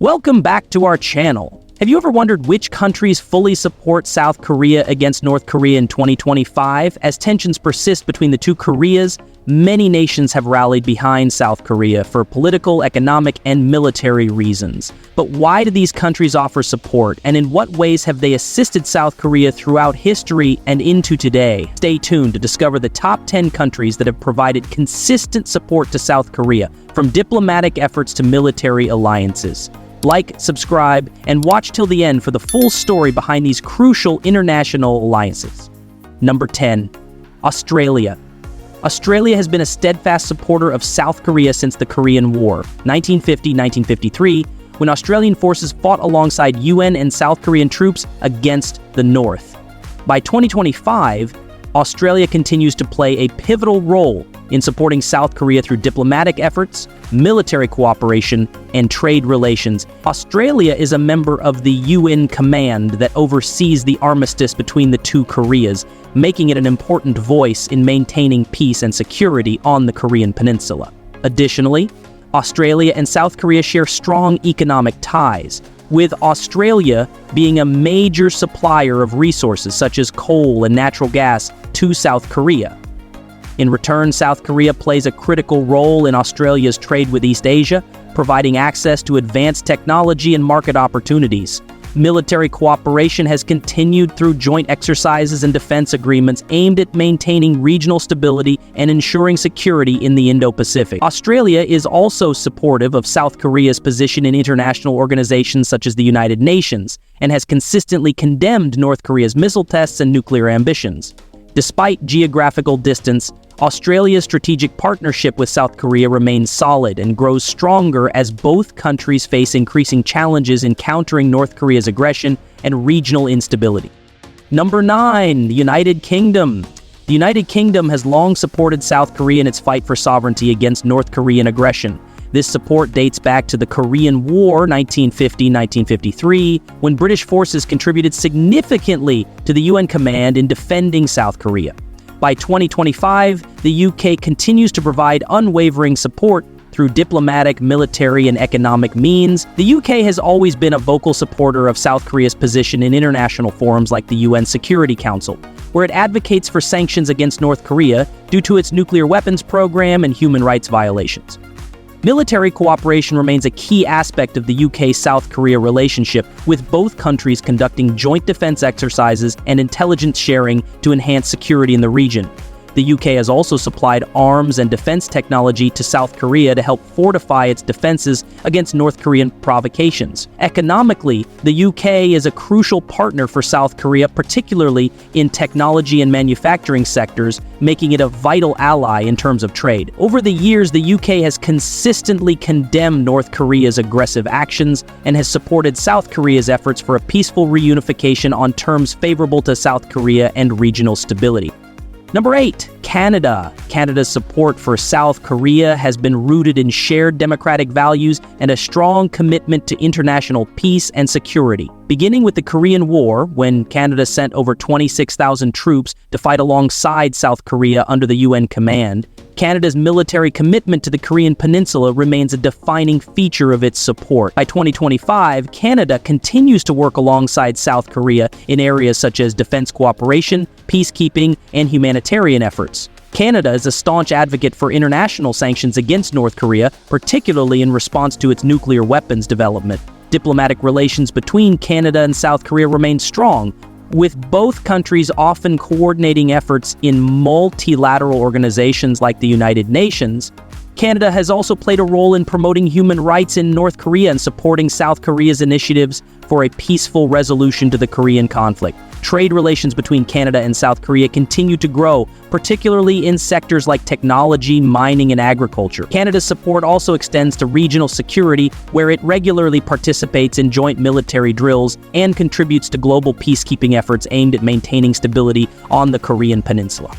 Welcome back to our channel. Have you ever wondered which countries fully support South Korea against North Korea in 2025? As tensions persist between the two Koreas, many nations have rallied behind South Korea for political, economic, and military reasons. But why do these countries offer support, and in what ways have they assisted South Korea throughout history and into today? Stay tuned to discover the top 10 countries that have provided consistent support to South Korea, from diplomatic efforts to military alliances. Like, subscribe, and watch till the end for the full story behind these crucial international alliances. Number 10. Australia. Australia has been a steadfast supporter of South Korea since the Korean War, 1950-1953, when Australian forces fought alongside UN and South Korean troops against the North. By 2025, Australia continues to play a pivotal role in supporting South Korea through diplomatic efforts, military cooperation, and trade relations. Australia is a member of the UN Command that oversees the armistice between the two Koreas, making it an important voice in maintaining peace and security on the Korean Peninsula. Additionally, Australia and South Korea share strong economic ties, with Australia being a major supplier of resources such as coal and natural gas to South Korea. In return, South Korea plays a critical role in Australia's trade with East Asia, providing access to advanced technology and market opportunities. Military cooperation has continued through joint exercises and defense agreements aimed at maintaining regional stability and ensuring security in the Indo-Pacific. Australia is also supportive of South Korea's position in international organizations such as the United Nations, and has consistently condemned North Korea's missile tests and nuclear ambitions. Despite geographical distance, Australia's strategic partnership with South Korea remains solid and grows stronger as both countries face increasing challenges in countering North Korea's aggression and regional instability. Number 9. The United Kingdom. The United Kingdom has long supported South Korea in its fight for sovereignty against North Korean aggression. This support dates back to the Korean War, 1950-1953, when British forces contributed significantly to the UN Command in defending South Korea. By 2025, the UK continues to provide unwavering support through diplomatic, military, and economic means. The UK has always been a vocal supporter of South Korea's position in international forums like the UN Security Council, where it advocates for sanctions against North Korea due to its nuclear weapons program and human rights violations. Military cooperation remains a key aspect of the UK-South Korea relationship, with both countries conducting joint defense exercises and intelligence sharing to enhance security in the region. The UK has also supplied arms and defense technology to South Korea to help fortify its defenses against North Korean provocations. Economically, the UK is a crucial partner for South Korea, particularly in technology and manufacturing sectors, making it a vital ally in terms of trade. Over the years, the UK has consistently condemned North Korea's aggressive actions and has supported South Korea's efforts for a peaceful reunification on terms favorable to South Korea and regional stability. Number 8. Canada. Canada's support for South Korea has been rooted in shared democratic values and a strong commitment to international peace and security. Beginning with the Korean War, when Canada sent over 26,000 troops to fight alongside South Korea under the UN Command, Canada's military commitment to the Korean Peninsula remains a defining feature of its support. By 2025, Canada continues to work alongside South Korea in areas such as defense cooperation, peacekeeping, and humanitarian efforts. Canada is a staunch advocate for international sanctions against North Korea, particularly in response to its nuclear weapons development. Diplomatic relations between Canada and South Korea remain strong, with both countries often coordinating efforts in multilateral organizations like the United Nations. Canada has also played a role in promoting human rights in North Korea and supporting South Korea's initiatives for a peaceful resolution to the Korean conflict. Trade relations between Canada and South Korea continue to grow, particularly in sectors like technology, mining, and agriculture. Canada's support also extends to regional security, where it regularly participates in joint military drills and contributes to global peacekeeping efforts aimed at maintaining stability on the Korean Peninsula.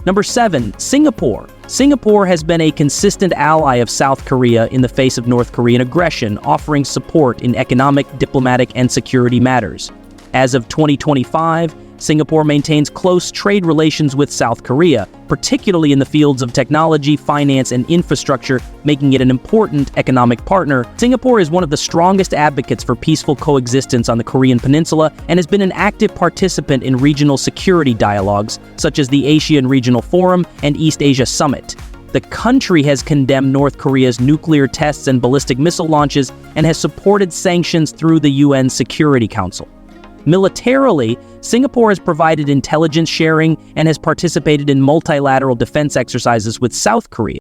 Number 7. Singapore. Singapore has been a consistent ally of South Korea in the face of North Korean aggression, offering support in economic, diplomatic, and security matters. As of 2025, Singapore maintains close trade relations with South Korea, particularly in the fields of technology, finance, and infrastructure, making it an important economic partner. Singapore is one of the strongest advocates for peaceful coexistence on the Korean Peninsula and has been an active participant in regional security dialogues, such as the ASEAN Regional Forum and East Asia Summit. The country has condemned North Korea's nuclear tests and ballistic missile launches and has supported sanctions through the UN Security Council. Militarily, Singapore has provided intelligence sharing and has participated in multilateral defense exercises with South Korea.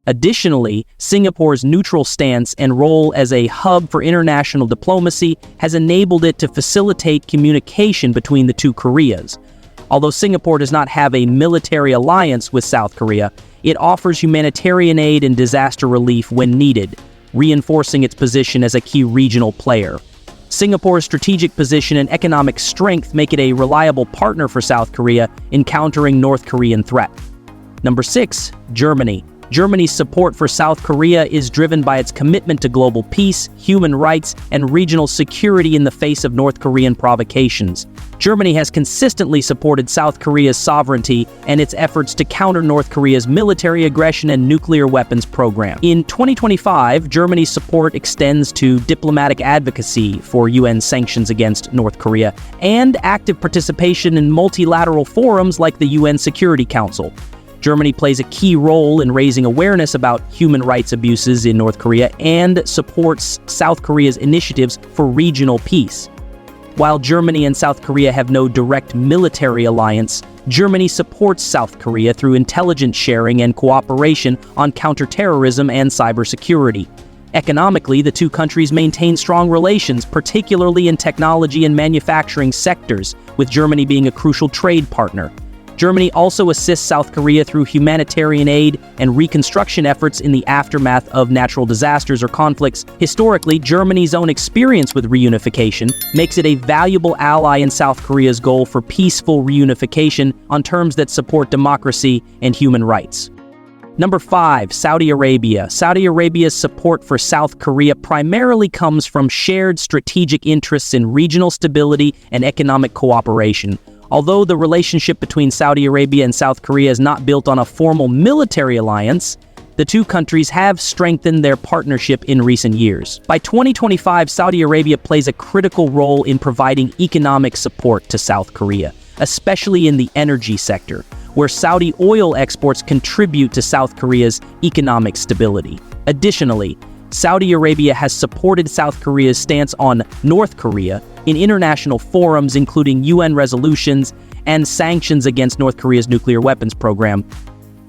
Additionally, Singapore's neutral stance and role as a hub for international diplomacy has enabled it to facilitate communication between the two Koreas. Although Singapore does not have a military alliance with South Korea, it offers humanitarian aid and disaster relief when needed, reinforcing its position as a key regional player. Singapore's strategic position and economic strength make it a reliable partner for South Korea in countering North Korean threat. Number 6, Germany. Germany's support for South Korea is driven by its commitment to global peace, human rights, and regional security in the face of North Korean provocations. Germany has consistently supported South Korea's sovereignty and its efforts to counter North Korea's military aggression and nuclear weapons program. In 2025, Germany's support extends to diplomatic advocacy for UN sanctions against North Korea and active participation in multilateral forums like the UN Security Council. Germany plays a key role in raising awareness about human rights abuses in North Korea and supports South Korea's initiatives for regional peace. While Germany and South Korea have no direct military alliance, Germany supports South Korea through intelligence sharing and cooperation on counterterrorism and cybersecurity. Economically, the two countries maintain strong relations, particularly in technology and manufacturing sectors, with Germany being a crucial trade partner. Germany also assists South Korea through humanitarian aid and reconstruction efforts in the aftermath of natural disasters or conflicts. Historically, Germany's own experience with reunification makes it a valuable ally in South Korea's goal for peaceful reunification on terms that support democracy and human rights. Number 5, Saudi Arabia. Saudi Arabia's support for South Korea primarily comes from shared strategic interests in regional stability and economic cooperation. Although the relationship between Saudi Arabia and South Korea is not built on a formal military alliance, the two countries have strengthened their partnership in recent years. By 2025, Saudi Arabia plays a critical role in providing economic support to South Korea, especially in the energy sector, where Saudi oil exports contribute to South Korea's economic stability. Additionally, Saudi Arabia has supported South Korea's stance on North Korea in international forums, including UN resolutions and sanctions against North Korea's nuclear weapons program.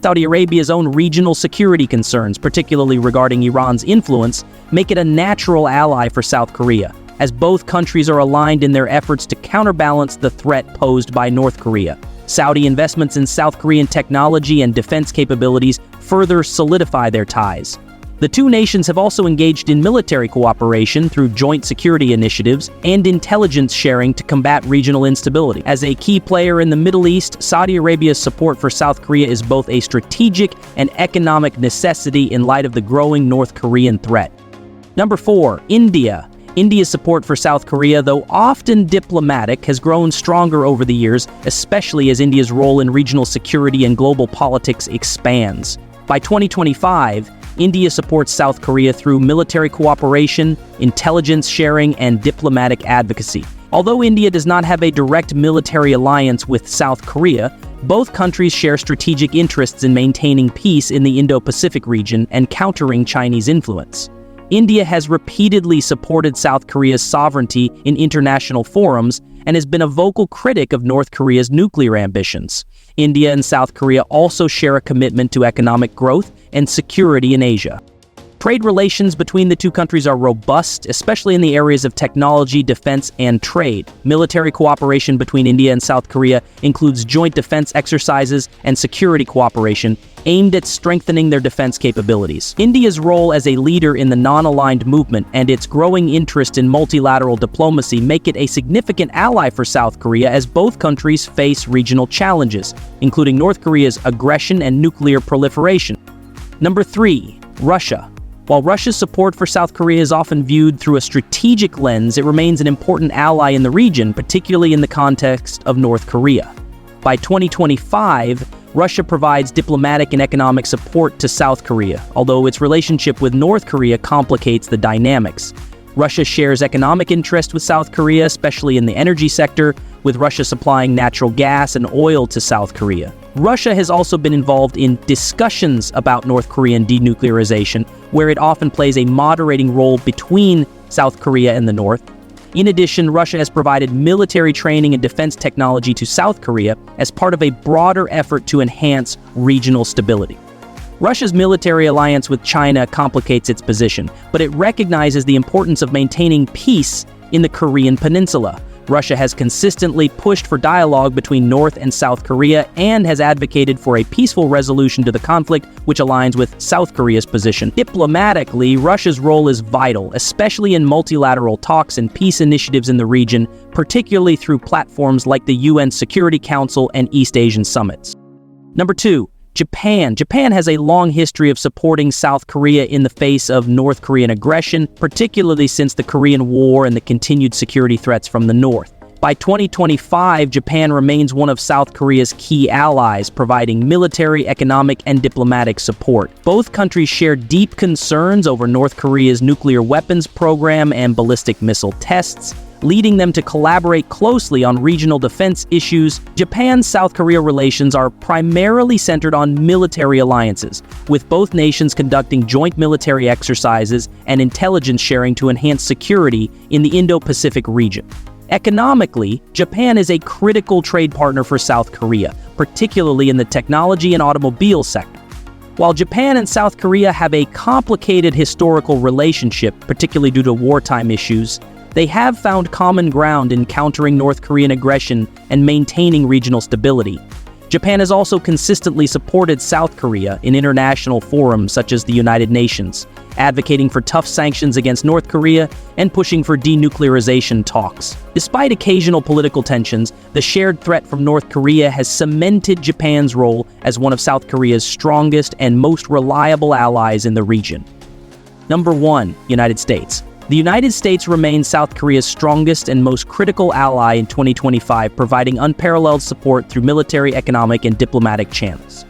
Saudi Arabia's own regional security concerns, particularly regarding Iran's influence, make it a natural ally for South Korea, as both countries are aligned in their efforts to counterbalance the threat posed by North Korea. Saudi investments in South Korean technology and defense capabilities further solidify their ties. The two nations have also engaged in military cooperation through joint security initiatives and intelligence sharing to combat regional instability. As a key player in the Middle East, Saudi Arabia's support for South Korea is both a strategic and economic necessity in light of the growing North Korean threat. Number 4, India. India's support for South Korea, though often diplomatic, has grown stronger over the years, especially as India's role in regional security and global politics expands. By 2025, India supports South Korea through military cooperation, intelligence sharing, and diplomatic advocacy. Although India does not have a direct military alliance with South Korea, both countries share strategic interests in maintaining peace in the Indo-Pacific region and countering Chinese influence. India has repeatedly supported South Korea's sovereignty in international forums and has been a vocal critic of North Korea's nuclear ambitions. India and South Korea also share a commitment to economic growth and security in Asia. Trade relations between the two countries are robust, especially in the areas of technology, defense, and trade. Military cooperation between India and South Korea includes joint defense exercises and security cooperation aimed at strengthening their defense capabilities. India's role as a leader in the non-aligned movement and its growing interest in multilateral diplomacy make it a significant ally for South Korea as both countries face regional challenges, including North Korea's aggression and nuclear proliferation. Number 3, Russia. While Russia's support for South Korea is often viewed through a strategic lens, it remains an important ally in the region, particularly in the context of North Korea. By 2025, Russia provides diplomatic and economic support to South Korea, although its relationship with North Korea complicates the dynamics. Russia shares economic interest with South Korea, especially in the energy sector, with Russia supplying natural gas and oil to South Korea. Russia has also been involved in discussions about North Korean denuclearization, where it often plays a moderating role between South Korea and the North. In addition, Russia has provided military training and defense technology to South Korea as part of a broader effort to enhance regional stability. Russia's military alliance with China complicates its position, but it recognizes the importance of maintaining peace in the Korean Peninsula. Russia has consistently pushed for dialogue between North and South Korea and has advocated for a peaceful resolution to the conflict, which aligns with South Korea's position. Diplomatically, Russia's role is vital, especially in multilateral talks and peace initiatives in the region, particularly through platforms like the UN Security Council and East Asian summits. Number 2. Japan. Japan has a long history of supporting South Korea in the face of North Korean aggression, particularly since the Korean War and the continued security threats from the North. By 2025, Japan remains one of South Korea's key allies, providing military, economic, and diplomatic support. Both countries share deep concerns over North Korea's nuclear weapons program and ballistic missile tests, leading them to collaborate closely on regional defense issues. Japan-South Korea relations are primarily centered on military alliances, with both nations conducting joint military exercises and intelligence sharing to enhance security in the Indo-Pacific region. Economically, Japan is a critical trade partner for South Korea, particularly in the technology and automobile sector. While Japan and South Korea have a complicated historical relationship, particularly due to wartime issues, they have found common ground in countering North Korean aggression and maintaining regional stability. Japan has also consistently supported South Korea in international forums such as the United Nations, advocating for tough sanctions against North Korea and pushing for denuclearization talks. Despite occasional political tensions, the shared threat from North Korea has cemented Japan's role as one of South Korea's strongest and most reliable allies in the region. Number 1. United States. The United States remains South Korea's strongest and most critical ally in 2025, providing unparalleled support through military, economic, and diplomatic channels.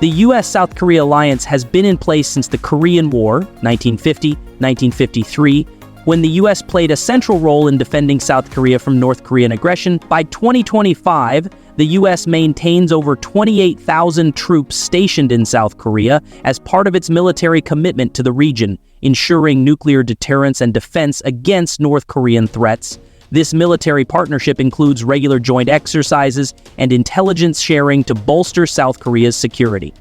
The U.S.-South Korea alliance has been in place since the Korean War, 1950-1953, when the U.S. played a central role in defending South Korea from North Korean aggression. By 2025, the U.S. maintains over 28,000 troops stationed in South Korea as part of its military commitment to the region, ensuring nuclear deterrence and defense against North Korean threats. This military partnership includes regular joint exercises and intelligence sharing to bolster South Korea's security.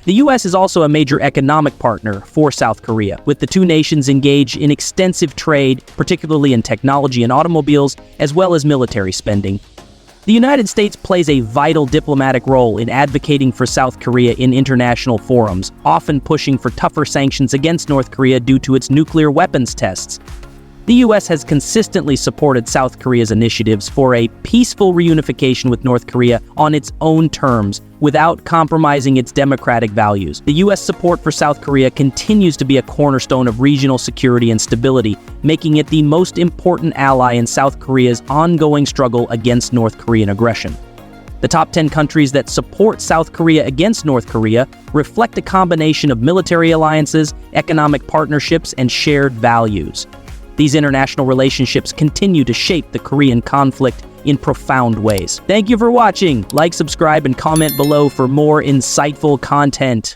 The U.S. is also a major economic partner for South Korea, with the two nations engaged in extensive trade, particularly in technology and automobiles, as well as military spending. The United States plays a vital diplomatic role in advocating for South Korea in international forums, often pushing for tougher sanctions against North Korea due to its nuclear weapons tests. The U.S. has consistently supported South Korea's initiatives for a peaceful reunification with North Korea on its own terms, without compromising its democratic values. The U.S. support for South Korea continues to be a cornerstone of regional security and stability, making it the most important ally in South Korea's ongoing struggle against North Korean aggression. The top 10 countries that support South Korea against North Korea reflect a combination of military alliances, economic partnerships, and shared values. These international relationships continue to shape the Korean conflict in profound ways. Thank you for watching. Like, subscribe, and comment below for more insightful content.